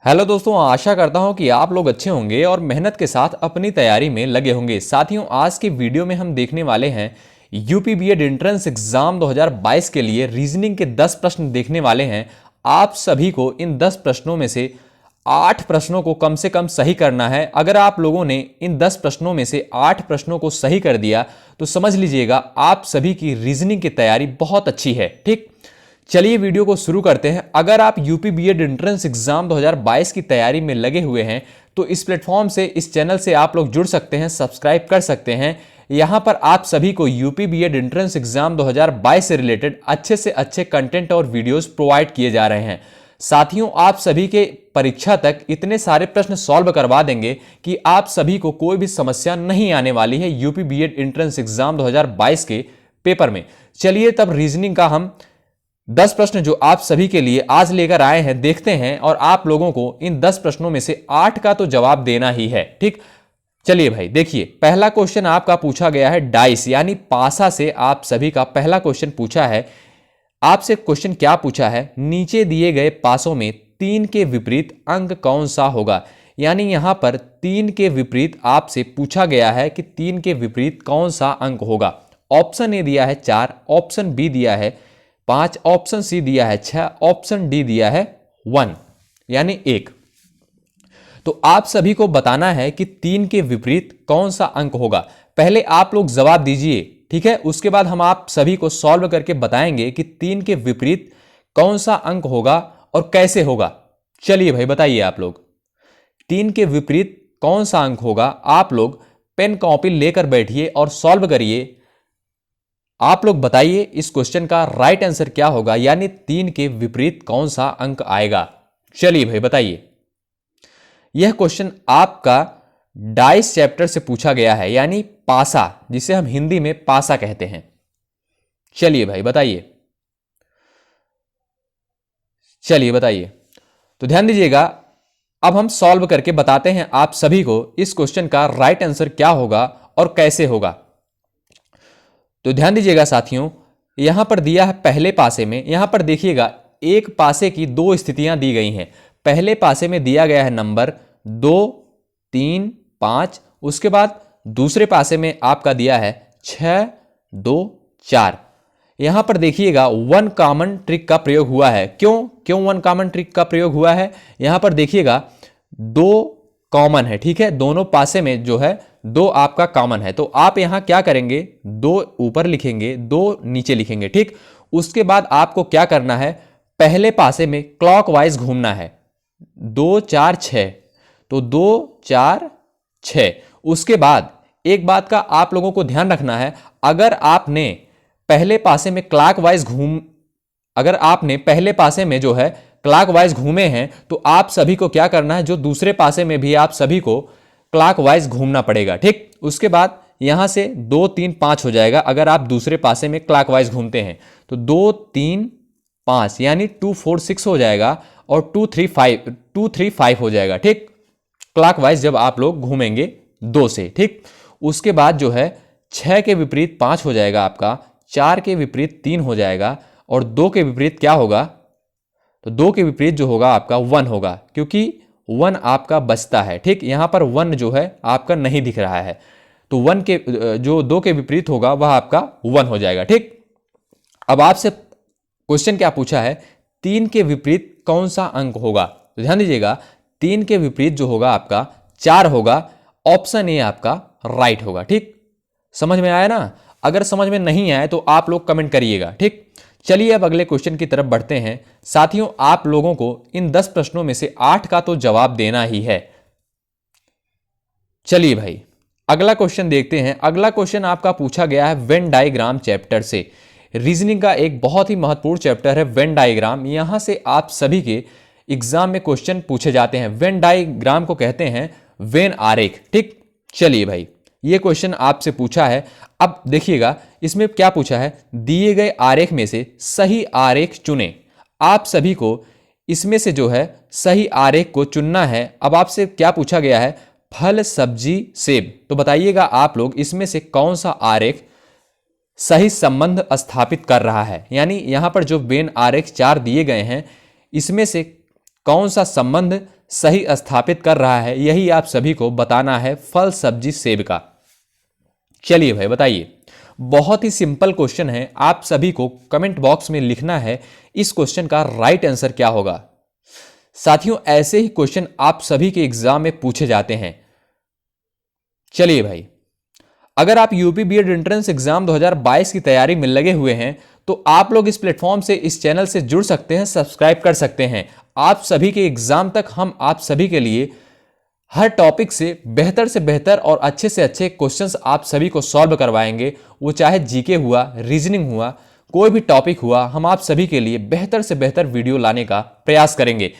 Hello दोस्तों, आशा करता हूं कि आप लोग अच्छे होंगे और मेहनत के साथ अपनी तैयारी में लगे होंगे। साथियों, आज की वीडियो में हम देखने वाले हैं यूपी बीएड एंट्रेंस एग्जाम 2022 के लिए रीजनिंग के 10 प्रश्न देखने वाले हैं। आप सभी को इन 10 प्रश्नों में से 8 प्रश्नों को कम से कम सही करना है। अगर आप लोगों ने इन 10 प्रश्नों में से 8 प्रश्नों को सही कर दिया तो समझ लीजिएगा आप सभी की रीजनिंग की तैयारी बहुत अच्छी है। ठीक, चलिए वीडियो को शुरू करते हैं। अगर आप यूपी बीएड एंट्रेंस एग्जाम 2022 की तैयारी में लगे हुए हैं तो इस प्लेटफॉर्म से, इस चैनल से आप लोग जुड़ सकते हैं, सब्सक्राइब कर सकते हैं। यहां पर आप सभी को यूपी बीएड एंट्रेंस एग्जाम 2022 से रिलेटेड अच्छे से अच्छे कंटेंट और वीडियोस प्रोवाइड किए जा रहे हैं। साथियों, आप सभी के परीक्षा तक इतने सारे प्रश्न सॉल्व करवा देंगे कि आप सभी को कोई भी समस्या नहीं आने वाली है यूपी बीएड एंट्रेंस एग्जाम 2022 के पेपर में। चलिए तब रीजनिंग का हम 10 प्रश्न जो आप सभी के लिए आज लेकर आए हैं देखते हैं, और आप लोगों को इन 10 प्रश्नों में से 8 का तो जवाब देना ही है। ठीक, चलिए भाई देखिए, पहला क्वेश्चन आपका पूछा गया है डाइस यानी पासा से। आप सभी का पहला क्वेश्चन पूछा है। आपसे क्वेश्चन क्या पूछा है, नीचे दिए गए पासों में 3 के विपरीत अंक कौन सा होगा। यानी यहां पर 3 के विपरीत आपसे पूछा गया है कि 3 के विपरीत कौन सा अंक होगा। ऑप्शन ए दिया है 4, ऑप्शन बी दिया है 5, ऑप्शन सी दिया है 6, ऑप्शन डी दिया है 1 यानी 1। तो आप सभी को बताना है कि 3 के विपरीत कौन सा अंक होगा। पहले आप लोग जवाब दीजिए, ठीक है। उसके बाद हम आप सभी को सॉल्व करके बताएंगे कि 3 के विपरीत कौन सा अंक होगा और कैसे होगा। चलिए भाई बताइए आप लोग, 3 के विपरीत कौन सा अंक होगा। आप लोग पेन कॉपी लेकर बैठिए और सॉल्व करिए। आप लोग बताइए इस क्वेश्चन का राइट आंसर क्या होगा, यानी 3 के विपरीत कौन सा अंक आएगा। चलिए भाई बताइए। यह क्वेश्चन आपका डाइस चैप्टर से पूछा गया है, यानी पासा, जिसे हम हिंदी में पासा कहते हैं। चलिए भाई बताइए, चलिए बताइए। तो ध्यान दीजिएगा, अब हम सॉल्व करके बताते हैं आप सभी को इस क्वेश्चन का राइट आंसर क्या होगा और कैसे होगा। तो ध्यान दीजिएगा साथियों, यहां पर दिया है पहले पासे में। यहां पर देखिएगा एक पासे की 2 स्थितियां दी गई हैं। पहले पासे में दिया गया है नंबर 2, 3, 5। उसके बाद दूसरे पासे में आपका दिया है 6, 2, 4। यहां पर देखिएगा 1 कॉमन ट्रिक का प्रयोग हुआ है। क्यों 1 कॉमन ट्रिक का प्रयोग हुआ है? यहां पर देखिएगा 2 कॉमन है, ठीक है। दोनों पासे में जो है 2 आपका कॉमन है, तो आप यहां क्या करेंगे, 2 ऊपर लिखेंगे, 2 नीचे लिखेंगे, ठीक। उसके बाद आपको क्या करना है, पहले पासे में क्लॉकवाइज घूमना है। 2, 4, 6, तो 2, 4, 6। उसके बाद एक बात का आप लोगों को ध्यान रखना है, अगर आपने पहले पासे में अगर आपने पहले पासे में जो है क्लॉकवाइज घूमे हैं तो आप सभी को क्या करना है, जो दूसरे पासे में भी आप सभी को क्लॉकवाइज घूमना पड़ेगा, ठीक। उसके बाद यहां से 2, 3, 5 हो जाएगा अगर आप दूसरे पासे में क्लॉकवाइज घूमते हैं। तो 2, 3, 5 यानी 2, 4, 6 हो जाएगा और 2, 3, 5 हो जाएगा, ठीक। क्लॉकवाइज जब आप लोग घूमेंगे 2 से, ठीक। उसके बाद जो है 6 के विपरीत 5 हो जाएगा आपका, 4 के विपरीत 3 हो जाएगा और 2 के विपरीत क्या होगा, तो 2 के विपरीत जो होगा आपका 1 होगा, क्योंकि 1 आपका बचता है, ठीक। यहां पर 1 जो है आपका नहीं दिख रहा है, तो 1 के जो 2 के विपरीत होगा वह आपका 1 हो जाएगा, ठीक। अब आपसे क्वेश्चन क्या पूछा है, 3 के विपरीत कौन सा अंक होगा। तो ध्यान दीजिएगा, 3 के विपरीत जो होगा आपका 4 होगा। ऑप्शन ए आपका राइट होगा, ठीक। समझ में आया ना? अगर समझ में नहीं आए तो आप लोग कमेंट करिएगा, ठीक। चलिए अब अगले क्वेश्चन की तरफ बढ़ते हैं। साथियों, आप लोगों को इन 10 प्रश्नों में से 8 का तो जवाब देना ही है। चलिए भाई अगला क्वेश्चन देखते हैं। अगला क्वेश्चन आपका पूछा गया है वेन डायग्राम चैप्टर से। रीजनिंग का एक बहुत ही महत्वपूर्ण चैप्टर है वेन डायग्राम। यहां से आप सभी के एग्जाम में क्वेश्चन पूछे जाते हैं। वेन डायग्राम को कहते हैं वेन आरेख, ठीक। चलिए भाई, ये क्वेश्चन आपसे पूछा है। अब देखिएगा इसमें क्या पूछा है, दिए गए आरेख में से सही आरेख चुनें। आप सभी को इसमें से जो है सही आरेख को चुनना है। अब आपसे क्या पूछा गया है, फल, सब्जी, सेब। तो बताइएगा आप लोग इसमें से कौन सा आरेख सही संबंध स्थापित कर रहा है। यानी यहां पर जो वेन आरेख 4 दिए गए हैं इसमें से कौन सा संबंध सही स्थापित कर रहा है, यही आप सभी को बताना है फल सब्जी सेब का। चलिए भाई बताइए, बहुत ही सिंपल क्वेश्चन है, आप सभी को कमेंट बॉक्स में लिखना है इस क्वेश्चन का राइट आंसर क्या होगा। साथियों, ऐसे ही क्वेश्चन आप सभी के एग्जाम में पूछे जाते हैं। चलिए भाई, अगर आप यूपी बीएड एंट्रेंस एग्जाम 2022 की तैयारी में लगे हुए हैं तो आप लोग इस प्लेटफॉर्म से, इस चैनल से जुड़ सकते हैं, सब्सक्राइब कर सकते हैं। आप सभी के एग्जाम तक हम आप सभी के लिए हर टॉपिक से बेहतर और अच्छे से अच्छे क्वेश्चंस आप सभी को सॉल्व करवाएंगे। वो चाहे जीके हुआ, रीजनिंग हुआ, कोई भी टॉपिक हुआ, हम आप सभी के लिए बेहतर से बेहतर वीडियो लाने का प्रयास करेंगे।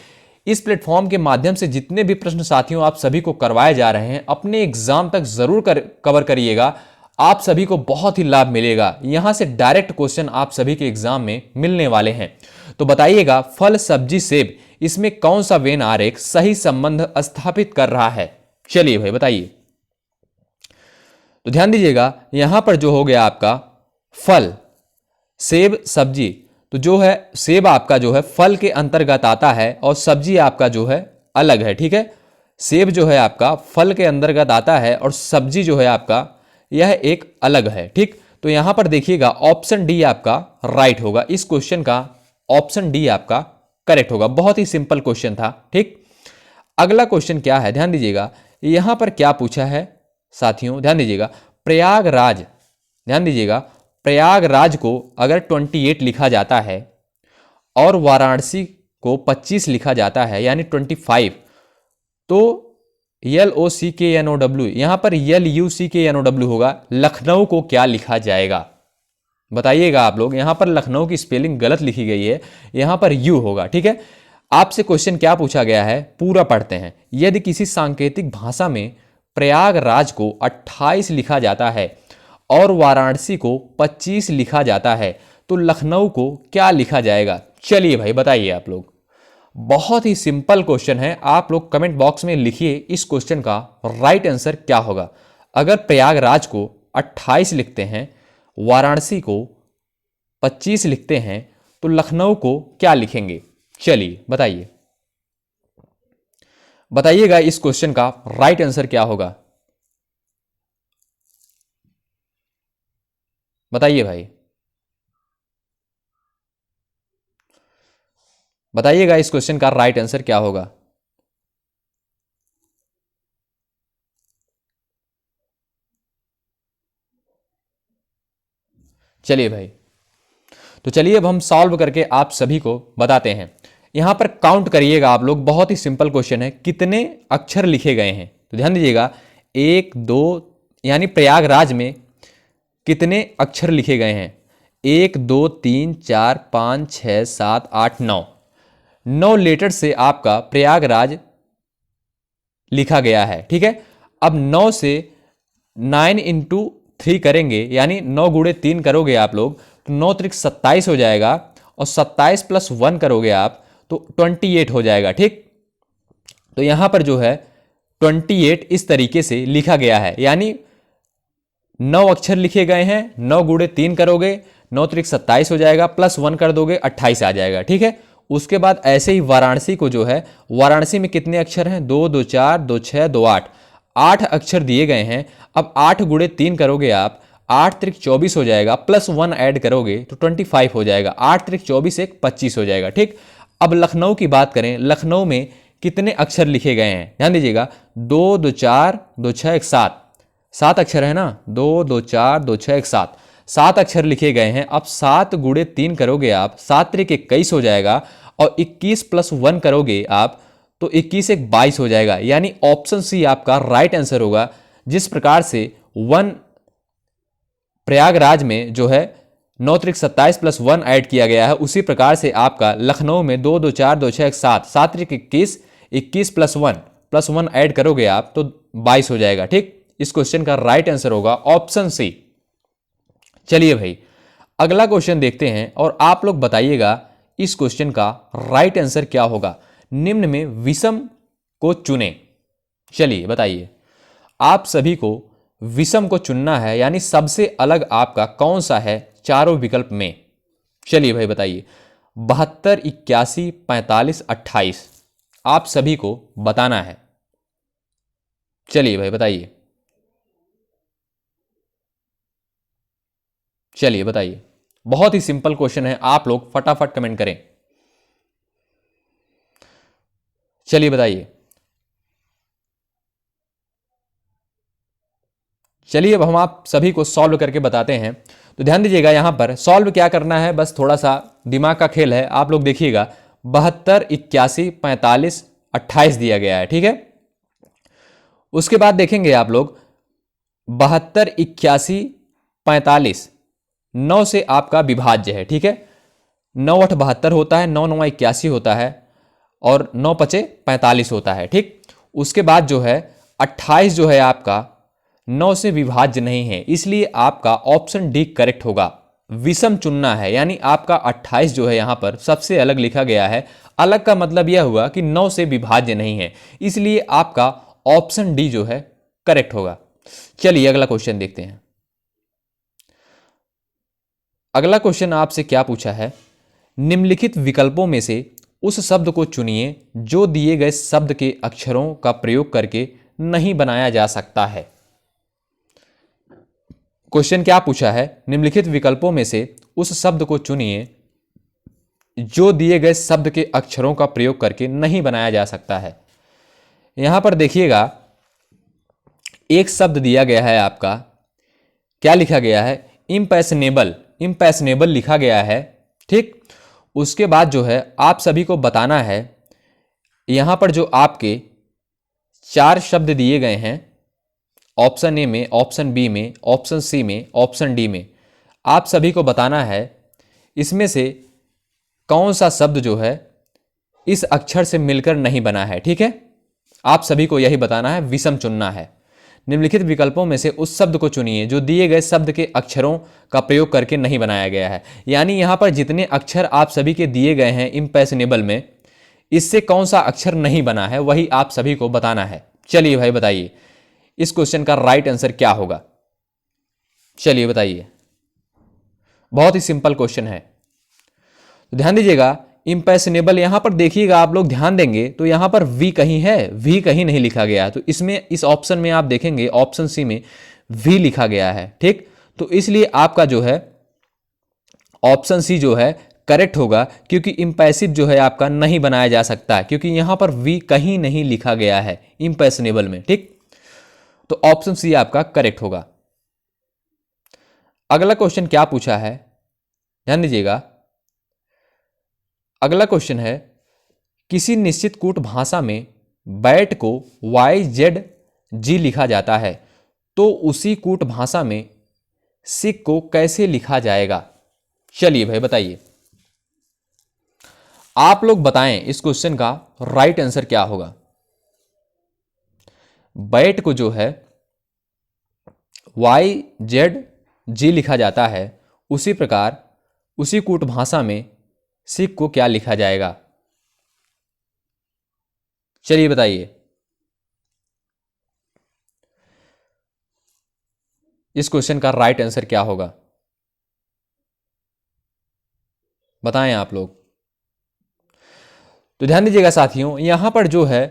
इस प्लेटफॉर्म के माध्यम से जितने भी प्रश्न साथियों आप सभी को करवाए जा रहे हैं, अपने एग्जाम तक जरूर कवर करिएगा। आप सभी को बहुत ही लाभ मिलेगा। यहां से डायरेक्ट क्वेश्चन आप सभी के एग्जाम में मिलने वाले हैं। तो बताइएगा, फल सब्जी सेब, इसमें कौन सा वेन आरेख सही संबंध स्थापित कर रहा है? चलिए भाई बताइए। तो ध्यान दीजिएगा, यहां पर जो हो गया आपका फल, सेब, सब्जी, तो जो है सेब आपका जो है फल के अंतर्गत आता है और सब्जी आपका जो है अलग है। ठीक है, सेब जो है आपका फल के अंतर्गत आता है और सब्जी जो है आपका यह एक अलग है। ठीक, तो यहां पर देखिएगा ऑप्शन डी आपका राइट होगा। इस क्वेश्चन का ऑप्शन डी आपका करेक्ट होगा। बहुत ही सिंपल क्वेश्चन था। ठीक, अगला क्वेश्चन क्या है, ध्यान दीजिएगा, यहां पर क्या पूछा है साथियों, ध्यान दीजिएगा, प्रयागराज, ध्यान दीजिएगा, प्रयागराज को अगर 28 लिखा जाता है और वाराणसी को 25 लिखा जाता है, यानी 25, तो LOCKNOW, यहां पर LUCKNOW होगा। लखनऊ को क्या लिखा जाएगा? बताइएगा आप लोग, यहां पर लखनऊ की स्पेलिंग गलत लिखी गई है, यहां पर यू होगा। ठीक है, आपसे क्वेश्चन क्या पूछा गया है, पूरा पढ़ते हैं। यदि किसी सांकेतिक भाषा में प्रयागराज को 28 लिखा जाता है और वाराणसी को 25 लिखा जाता है तो लखनऊ को क्या लिखा जाएगा? चलिए भाई बताइए आप लोग। बहुत ही सिंपल क्वेश्चन है, आप लोग कमेंट बॉक्स में लिखिए इस क्वेश्चन का राइट आंसर क्या होगा। अगर प्रयागराज को 28 लिखते हैं, वाराणसी को 25 लिखते हैं तो लखनऊ को क्या लिखेंगे? चलिए बताइए, बताइएगा इस क्वेश्चन का राइट आंसर क्या होगा? बताइए भाई, बताइएगा इस क्वेश्चन का राइट आंसर क्या होगा? चलिए भाई, तो चलिए अब हम सॉल्व करके आप सभी को बताते हैं। यहां पर काउंट करिएगा आप लोग, बहुत ही सिंपल क्वेश्चन है, कितने अक्षर लिखे गए हैं? तो ध्यान दीजिएगा, 1 2, यानी प्रयागराज में कितने अक्षर लिखे गए हैं? 1 2 3 4 5 6 7 8 9, 9 लेटर से आपका प्रयागराज लिखा गया है। ठीक है, अब 9 से 9 इंटू 3 करेंगे, यानी 9 गुणे 3 करोगे आप लोग तो 9 त्रिक 27 हो जाएगा, और 27 प्लस 1 करोगे आप तो 28 हो जाएगा। ठीक, तो यहां पर जो है 28 इस तरीके से लिखा गया है, यानी 9 अक्षर लिखे गए हैं, 9 गुणे 3 करोगे 9 त्रिक 27 हो जाएगा, प्लस 1 कर दोगे 28 आ जाएगा। ठीक है, उसके बाद ऐसे ही वाराणसी को जो है, वाराणसी में कितने अक्षर हैं? 2 2 4 2 6 2 8, 8 अक्षर दिए गए हैं। अब 8 गुणे 3 करोगे आप, 8 त्रिक 24 हो जाएगा, प्लस 1 ऐड करोगे तो 25 हो जाएगा। 8 त्रिक 24 एक 25 हो जाएगा। ठीक, अब लखनऊ की बात करें, लखनऊ में कितने अक्षर लिखे गए हैं? ध्यान दीजिएगा, 2 2 4 2 6 1 7, 7 अक्षर है ना, 2 2 4 2 6 1 7, 7 अक्षर लिखे गए हैं। अब 7 गुणे 3 करोगे आप, 7 त्रिक 21 हो जाएगा, और 21 प्लस 1 करोगे आप तो 21 एक 22 हो जाएगा, यानी ऑप्शन सी आपका राइट आंसर होगा। जिस प्रकार से 1 प्रयागराज में जो है 9 त्रिक 27 प्लस 1 ऐड किया गया है, उसी प्रकार से आपका लखनऊ में 2 2 4 2 6 1 7, 7 त्रिक 21, 21 प्लस 1 ऐड करोगे आप तो 22 हो जाएगा। ठीक, इस क्वेश्चन का राइट आंसर होगा ऑप्शन सी। चलिए भाई, अगला क्वेश्चन देखते हैं और आप लोग बताइएगा इस क्वेश्चन का राइट आंसर क्या होगा। निम्न में विषम को चुनें। चलिए बताइए, आप सभी को विषम को चुनना है, यानी सबसे अलग आपका कौन सा है चारों विकल्प में? चलिए भाई बताइए, 72 81 45 28, आप सभी को बताना है। चलिए भाई बताइए, चलिए बताइए। बहुत ही सिंपल क्वेश्चन है, आप लोग फटाफट कमेंट करें। चलिए बताइए। चलिए अब हम आप सभी को सॉल्व करके बताते हैं। तो ध्यान दीजिएगा, यहां पर सॉल्व क्या करना है, बस थोड़ा सा दिमाग का खेल है। आप लोग देखिएगा 72, 81, 45, 28 दिया गया है, ठीक है। उसके बाद देखेंगे आप लोग 72, 81, 45 9 से आपका विभाज्य है, ठीक है। 9 8 72 होता है, 9 9 81 होता है और 9 5 45 होता है, ठीक। उसके बाद जो है 28 जो है आपका 9 से विभाज्य नहीं है, इसलिए आपका ऑप्शन डी करेक्ट होगा। विषम चुनना है, यानी आपका 28 जो है यहां पर सबसे अलग लिखा गया है। अलग का मतलब यह हुआ कि 9 से विभाज्य नहीं है, इसलिए आपका ऑप्शन डी जो है करेक्ट होगा। चलिए अगला क्वेश्चन देखते हैं। अगला क्वेश्चन आपसे क्या पूछा है, निम्नलिखित विकल्पों में से उस शब्द को चुनिए जो दिए गए शब्द के अक्षरों का प्रयोग करके नहीं बनाया जा सकता है। क्वेश्चन क्या पूछा है, निम्नलिखित विकल्पों में से उस शब्द को चुनिए जो दिए गए शब्द के अक्षरों का प्रयोग करके नहीं बनाया जा सकता है। यहां पर देखिएगा एक शब्द दिया गया है आपका, क्या लिखा गया है, इम्पैशनेबल, इम्पैशनेबल लिखा गया है, ठीक। उसके बाद जो है आप सभी को बताना है, यहां पर जो आपके 4 शब्द दिए गए हैं, ऑप्शन ए में, ऑप्शन बी में, ऑप्शन सी में, ऑप्शन डी में, आप सभी को बताना है इसमें से कौन सा शब्द जो है इस अक्षर से मिलकर नहीं बना है, ठीक है। आप सभी को यही बताना है, विषम चुनना है। निम्नलिखित विकल्पों में से उस शब्द को चुनिए जो दिए गए शब्द के अक्षरों का प्रयोग करके नहीं बनाया गया है। यानी यहां पर जितने अक्षर आप सभी के दिए गए हैं इम्पैशनेबल में, इससे कौन सा अक्षर नहीं बना है वही आप सभी को बताना है। चलिए भाई बताइए इस क्वेश्चन का राइट आंसर क्या होगा। चलिए बताइए, बहुत ही सिंपल क्वेश्चन है। तो ध्यान दीजिएगा, इम्पैशनेबल यहां पर देखिएगा, आप लोग ध्यान देंगे तो यहां पर वी कहीं है, वी कहीं नहीं लिखा गया। तो इसमें इस ऑप्शन में आप देखेंगे ऑप्शन सी में वी लिखा गया है, ठीक। तो इसलिए आपका जो है ऑप्शन सी जो है करेक्ट होगा, क्योंकि इम्पैसिव जो है आपका नहीं बनाया जा सकता, क्योंकि यहां पर वी कहीं नहीं लिखा गया है इम्पैशनेबल में, ठीक। तो ऑप्शन सी आपका करेक्ट होगा। अगला क्वेश्चन क्या पूछा है, ध्यान दीजिएगा। अगला क्वेश्चन है, किसी निश्चित कूट भाषा में बैट को YZG लिखा जाता है, तो उसी कूट भाषा में सिक को कैसे लिखा जाएगा। चलिए भाई बताइए, आप लोग बताएं इस क्वेश्चन का राइट आंसर क्या होगा। बैट को जो है YZG लिखा जाता है, उसी प्रकार उसी कूट भाषा में सिक को क्या लिखा जाएगा। चलिए बताइए, इस क्वेश्चन का राइट आंसर क्या होगा, बताएं आप लोग। तो ध्यान दीजिएगा साथियों, यहां पर जो है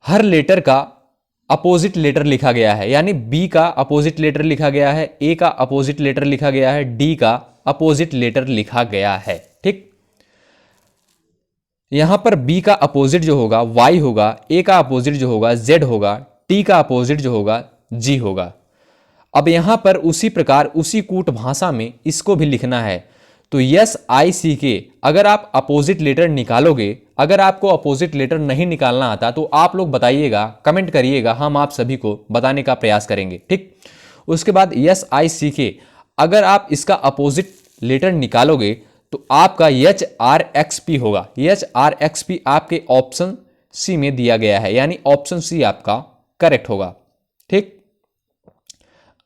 हर लेटर का अपोजिट लेटर लिखा गया है, यानी बी का अपोजिट लेटर लिखा गया है, ए का अपोजिट लेटर लिखा गया है, डी का अपोजिट लेटर लिखा गया है, ठीक। यहां पर बी का अपोजिट जो होगा वाई होगा, ए का अपोजिट जो होगा जेड होगा, टी का अपोजिट जो होगा जी होगा। अब यहां पर उसी प्रकार उसी कूट भाषा में इसको भी लिखना है। तो SICK अगर आप अपोजिट लेटर निकालोगे, अगर आपको अपोजिट लेटर नहीं निकालना आता तो आप लोग बताइएगा, कमेंट करिएगा, हम आप सभी को बताने का प्रयास करेंगे, ठीक। उसके बाद SICK अगर आप इसका अपोजिट लेटर निकालोगे तो आपका HRXP होगा। HRXP आपके ऑप्शन सी में दिया गया है, यानी ऑप्शन सी आपका करेक्ट होगा, ठीक।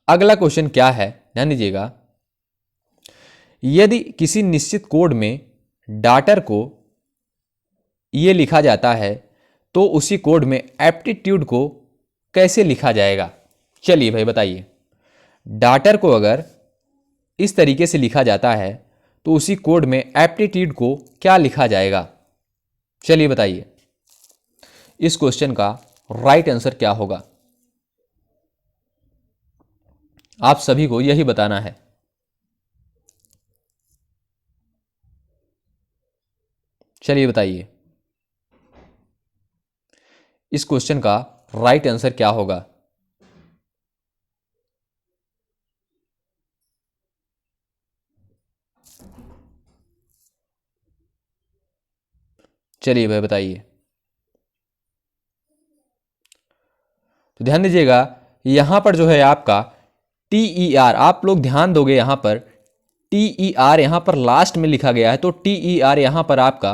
अगला क्वेश्चन क्या है, ध्यान दीजिएगा। यदि किसी निश्चित कोड में डाटर को यह लिखा जाता है तो उसी कोड में एप्टीट्यूड को कैसे लिखा जाएगा। चलिए भाई बताइए, डाटर को अगर इस तरीके से लिखा जाता है तो उसी कोड में एप्टीट्यूड को क्या लिखा जाएगा। चलिए बताइए, इस क्वेश्चन का राइट आंसर क्या होगा? आप सभी को यही बताना है। चलिए बताइए, इस क्वेश्चन का राइट आंसर क्या होगा? चलिए भाई बताइए। तो ध्यान दीजिएगा, यहां पर जो है आपका TER, आप लोग ध्यान दोगे यहां पर TER यहां पर लास्ट में लिखा गया है, तो TER यहां पर आपका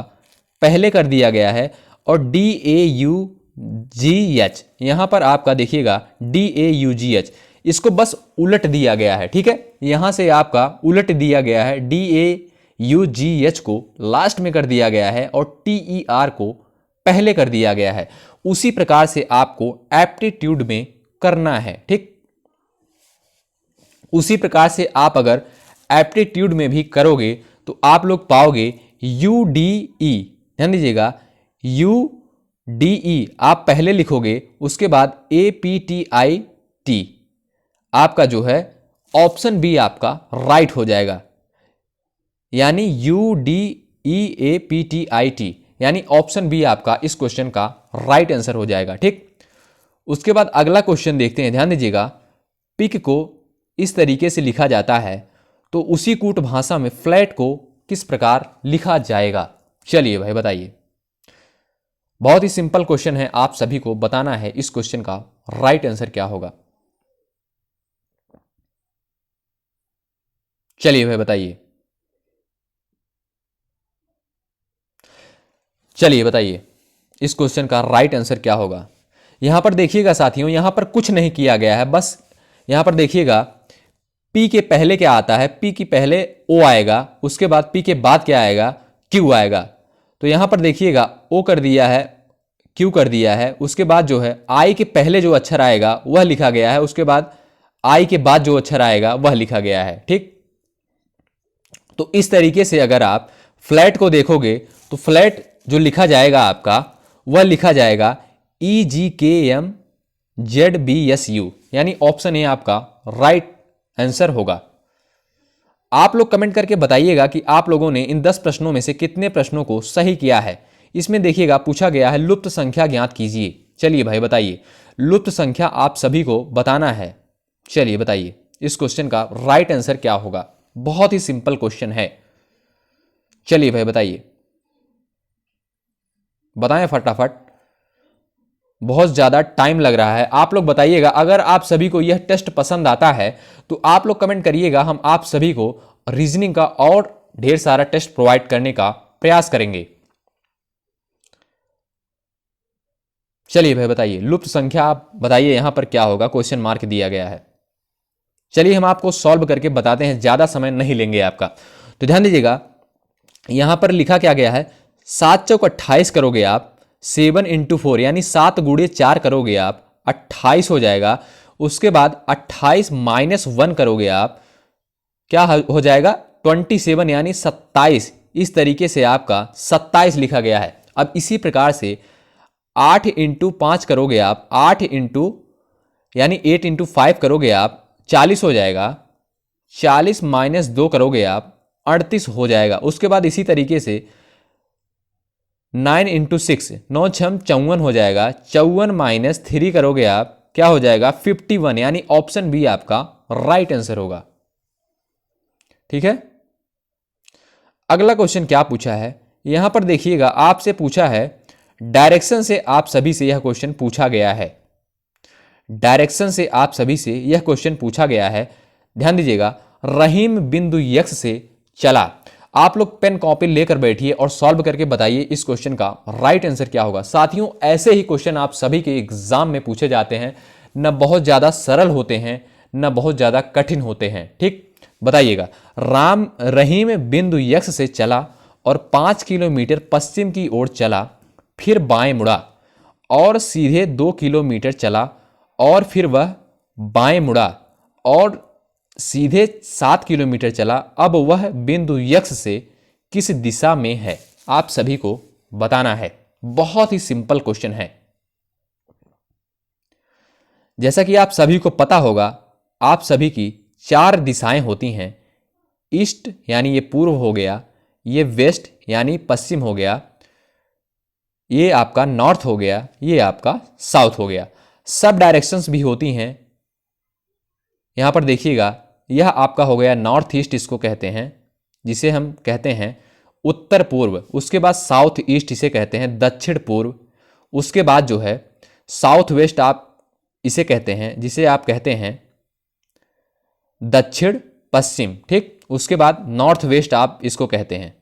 पहले कर दिया गया है, और DAUGH यहां पर आपका देखिएगा DAUGH, इसको बस उलट दिया गया है। ठीक है, यहां से आपका उलट दिया गया है, DAUGH को लास्ट में कर दिया गया है और TER को पहले कर दिया गया है। उसी प्रकार से आपको एप्टीट्यूड में करना है। ठीक, उसी प्रकार से आप अगर एप्टीट्यूड में भी करोगे तो आप लोग पाओगे UDE। ध्यान दीजिएगा, UDE आप पहले लिखोगे, उसके बाद APTIT, आपका जो है ऑप्शन बी आपका राइट हो जाएगा, यानी UDEAPTIT, यानी ऑप्शन बी आपका इस क्वेश्चन का राइट आंसर हो जाएगा। ठीक, उसके बाद अगला क्वेश्चन देखते हैं। ध्यान दीजिएगा, पिक को इस तरीके से लिखा जाता है, तो उसी कूट भाषा में फ्लैट को किस प्रकार लिखा जाएगा? चलिए भाई बताइए। बहुत ही सिंपल क्वेश्चन है, आप सभी को बताना है इस क्वेश्चन का राइट आंसर क्या होगा। चलिए भाई बताइए। चलिए बताइए, इस क्वेश्चन का राइट आंसर क्या होगा? यहां पर देखिएगा साथियों, यहां पर कुछ नहीं किया गया है, बस यहां पर देखिएगा पी के पहले क्या आता है, पी की पहले ओ आएगा, उसके बाद पी के बाद क्या आएगा, क्यू आएगा। तो यहां पर देखिएगा ओ कर दिया है, क्यू कर दिया है, उसके बाद जो है आई के पहले जो अक्षर आएगा वह लिखा गया है, उसके बाद आई के बाद जो अक्षर आएगा वह लिखा गया है। ठीक, तो इस तरीके से अगर आप फ्लैट को देखोगे तो फ्लैट जो लिखा जाएगा आपका वह लिखा जाएगा EGKMZBSU, यानी ऑप्शन ए आपका राइट आंसर होगा। आप लोग कमेंट करके बताइएगा कि आप लोगों ने इन 10 प्रश्नों में से कितने प्रश्नों को सही किया है। इसमें देखिएगा पूछा गया है लुप्त संख्या ज्ञात कीजिए। चलिए भाई बताइए, लुप्त संख्या आप सभी को बताना है। चलिए बताइए, इस क्वेश्चन का राइट आंसर क्या होगा? बहुत ही सिंपल क्वेश्चन है। चलिए भाई बताइए, बताएं फटाफट, बहुत ज़्यादा टाइम लग रहा है। आप लोग बताइएगा, अगर आप सभी को यह टेस्ट पसंद आता है तो आप लोग कमेंट करिएगा, हम आप सभी को रीजनिंग का और ढेर सारा टेस्ट प्रोवाइड करने का प्रयास करेंगे। चलिए भाई बताइए, लुप्त संख्या आप बताइए यहां पर क्या होगा, क्वेश्चन मार्क दिया गया है। चलिए हम आपको सॉल्व करके बताते हैं, ज़्यादा समय नहीं लेंगे आपका। तो ध्यान दीजिएगा, यहां पर लिखा क्या गया है, 7 चौक 28 करोगे आप, 7 × 4 यानी 7 × 4 करोगे आप, 28 हो जाएगा। उसके बाद 28 - 1 करोगे आप, क्या हो जाएगा, 27 यानी 27। इस तरीके से आपका 27 लिखा गया है। अब इसी प्रकार से 8 × 5 करोगे आप, 8 यानी 8 × 5 करोगे आप, 40 हो जाएगा। 40 - 2 करोगे आप, 38 हो जाएगा। उसके बाद इसी तरीके से 9 × 6, 9 × 6 54 हो जाएगा। 54 - 3 करोगे आप, क्या हो जाएगा, 51, यानी ऑप्शन बी आपका राइट आंसर होगा। ठीक है, अगला क्वेश्चन क्या पूछा है, यहां पर देखिएगा, आपसे पूछा है डायरेक्शन से, आप सभी से यह क्वेश्चन पूछा गया है। डायरेक्शन से आप सभी से यह क्वेश्चन पूछा गया है। ध्यान दीजिएगा, रहीम बिंदु यक्स से चला। आप लोग पेन कॉपी लेकर बैठिए और सॉल्व करके बताइए इस क्वेश्चन का राइट आंसर क्या होगा। साथियों, ऐसे ही क्वेश्चन आप सभी के एग्जाम में पूछे जाते हैं, न बहुत ज्यादा सरल होते हैं न बहुत ज्यादा कठिन होते हैं। ठीक, बताइएगा, रहीम बिंदु यक्स से चला और 5 किलोमीटर पश्चिम की ओर चला, फिर बाएं मुड़ा और सीधे 2 किलोमीटर चला, और फिर वह बाएं मुड़ा और सीधे 7 किलोमीटर चला। अब वह बिंदु यक्स से किस दिशा में है? आप सभी को बताना है। बहुत ही सिंपल क्वेश्चन है। जैसा कि आप सभी को पता होगा, आप सभी की 4 दिशाएं होती हैं। ईस्ट यानी ये पूर्व हो गया, ये वेस्ट यानी पश्चिम हो गया, ये आपका नॉर्थ हो गया, ये आपका साउथ हो गया। सब डायरेक्शंस भी होती हैं। यहाँ पर देखिएगा, यह आपका हो गया नॉर्थ ईस्ट, इसको कहते हैं, जिसे हम कहते हैं उत्तर पूर्व। उसके बाद साउथ ईस्ट, इसे कहते हैं दक्षिण पूर्व। उसके बाद जो है साउथ वेस्ट, आप इसे कहते हैं, जिसे आप कहते हैं दक्षिण पश्चिम। ठीक, उसके बाद नॉर्थ वेस्ट आप इसको कहते हैं।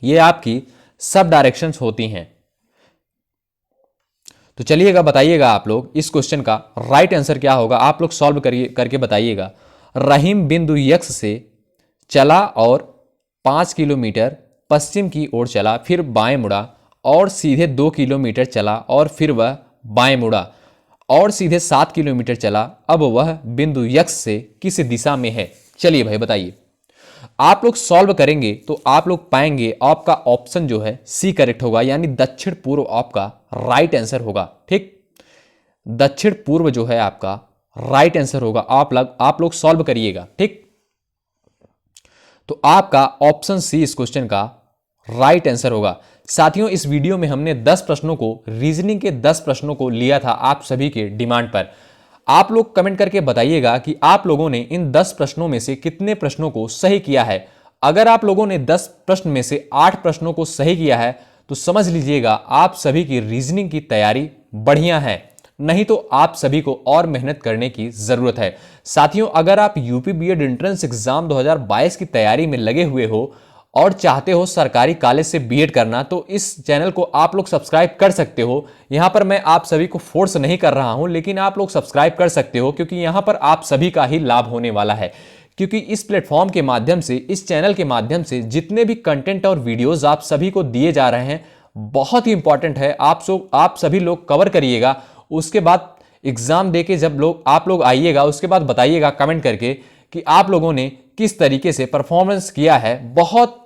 ये आपकी सब डायरेक्शंस होती हैं। तो चलिएगा, बताइएगा आप लोग इस क्वेश्चन का राइट आंसर क्या होगा। आप लोग सॉल्व करके बताइएगा। रहीम बिंदु यक्स से चला और 5 किलोमीटर पश्चिम की ओर चला, फिर बाएं मुड़ा और सीधे 2 किलोमीटर चला और फिर वह बाएं मुड़ा और सीधे 7 किलोमीटर चला। अब वह बिंदु यक्स से किस दिशा में है? चलिए भाई बताइए। आप लोग सॉल्व करेंगे तो आप लोग पाएंगे आपका ऑप्शन जो है सी करेक्ट होगा, यानी दक्षिण पूर्व आपका राइट आंसर होगा। ठीक, दक्षिण पूर्व जो है आपका राइट आंसर होगा। आप लोग सॉल्व करिएगा। ठीक, तो आपका ऑप्शन सी इस क्वेश्चन का राइट आंसर होगा। साथियों, इस वीडियो में हमने 10 प्रश्नों को, रीजनिंग के 10 प्रश्नों को लिया था आप सभी के डिमांड पर। आप लोग कमेंट करके बताइएगा कि आप लोगों ने इन 10 प्रश्नों में से कितने प्रश्नों को सही किया है। अगर आप लोगों ने 10 प्रश्न में से 8 प्रश्नों को सही किया है तो समझ लीजिएगा आप सभी की रीजनिंग की तैयारी बढ़िया है, नहीं तो आप सभी को और मेहनत करने की जरूरत है। साथियों, अगर आप यूपी बीएड एंट्रेंस एग्जाम 2022 की तैयारी में लगे हुए हो और चाहते हो सरकारी कॉलेज से बीएड करना, तो इस चैनल को आप लोग सब्सक्राइब कर सकते हो। यहां पर मैं आप सभी को फोर्स नहीं कर रहा हूं, लेकिन आप लोग सब्सक्राइब कर सकते हो, क्योंकि यहां पर आप सभी का ही लाभ होने वाला है। क्योंकि इस प्लेटफॉर्म के माध्यम से, इस चैनल के माध्यम से जितने भी कंटेंट और वीडियोज आप सभी को दिए जा रहे हैं, बहुत ही इंपॉर्टेंट है। आप सभी लोग कवर करिएगा। उसके बाद एग्जाम दे के जब आप लोग आइएगा, उसके बाद बताइएगा कमेंट करके कि आप लोगों ने किस तरीके से परफॉर्मेंस किया है। बहुत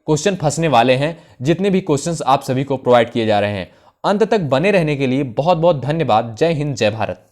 क्वेश्चन फंसने वाले हैं, जितने भी क्वेश्चंस आप सभी को प्रोवाइड किए जा रहे हैं। अंत तक बने रहने के लिए बहुत बहुत धन्यवाद। जय हिंद, जय भारत।